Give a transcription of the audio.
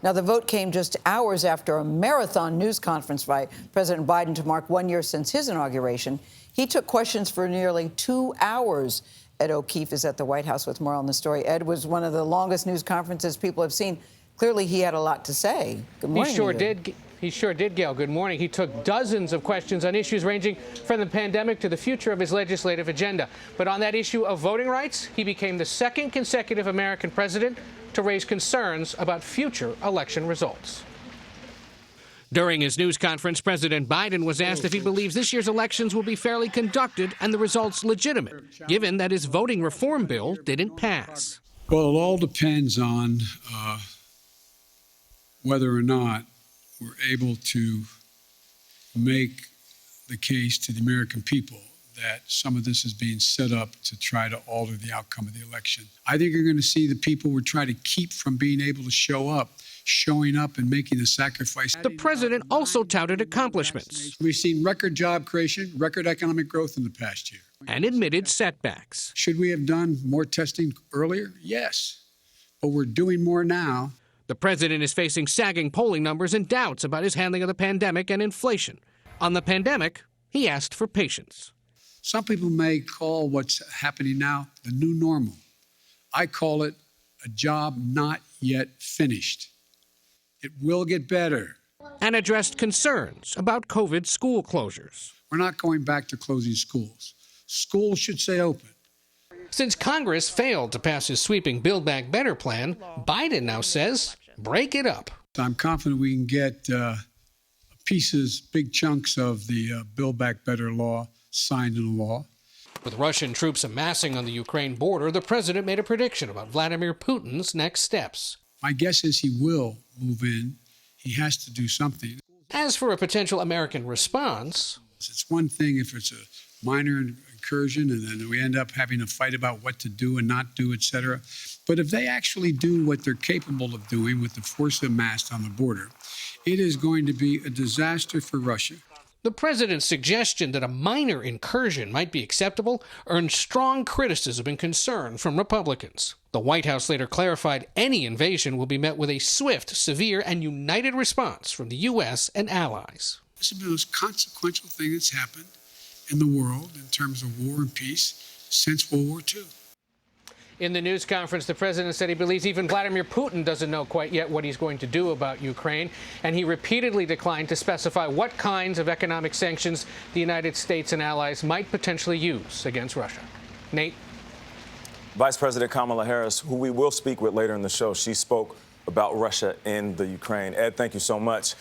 Now, the vote came just hours after a marathon news conference by President Biden to mark 1 year since his inauguration. He took questions for nearly 2 hours. Ed O'Keefe is at the White House with more on the story. Ed, was one of the longest news conferences people have seen. Clearly, he had a lot to say. Good morning. He sure did, Gayle. Good morning. He took dozens of questions on issues ranging from the pandemic to the future of his legislative agenda. But on that issue of voting rights, he became the second consecutive American president to raise concerns about future election results. During his news conference, President Biden was asked if he believes this year's elections will be fairly conducted and the results legitimate, given that his voting reform bill didn't pass. Well, it all depends on whether or not we're able to make the case to the American people that some of this is being set up to try to alter the outcome of the election. I think you're going to see the people we're trying to keep from being able to showing up and making the sacrifice. The president also touted accomplishments. We've seen record job creation, record economic growth in the past year. And admitted setbacks. Should we have done more testing earlier? Yes. But we're doing more now. The president is facing sagging polling numbers and doubts about his handling of the pandemic and inflation. On the pandemic, he asked for patience. Some people may call what's happening now the new normal. I call it a job not yet finished. It will get better. And addressed concerns about COVID school closures. We're not going back to closing schools. Schools should stay open. Since Congress failed to pass his sweeping Build Back Better plan, Biden now says, break it up. I'm confident we can get pieces, big chunks of the Build Back Better law signed into law. With Russian troops amassing on the Ukraine border, the president made a prediction about Vladimir Putin's next steps. My guess is he will move in. He has to do something. As for a potential American response, it's one thing if it's a minor incursion and then we end up having a fight about what to do and not do, etc. But if they actually do what they're capable of doing with the force amassed on the border, it is going to be a disaster for Russia. The president's suggestion that a minor incursion might be acceptable earned strong criticism and concern from Republicans. The White House later clarified any invasion will be met with a swift, severe, and united response from the U.S. and allies. This is the most consequential thing that's happened in the world in terms of war and peace since World War II. In the news conference, the president said he believes even Vladimir Putin doesn't know quite yet what he's going to do about Ukraine, and he repeatedly declined to specify what kinds of economic sanctions the United States and allies might potentially use against Russia. Nate? Vice President Kamala Harris, who we will speak with later in the show, she spoke about Russia in the Ukraine. Ed, thank you so much.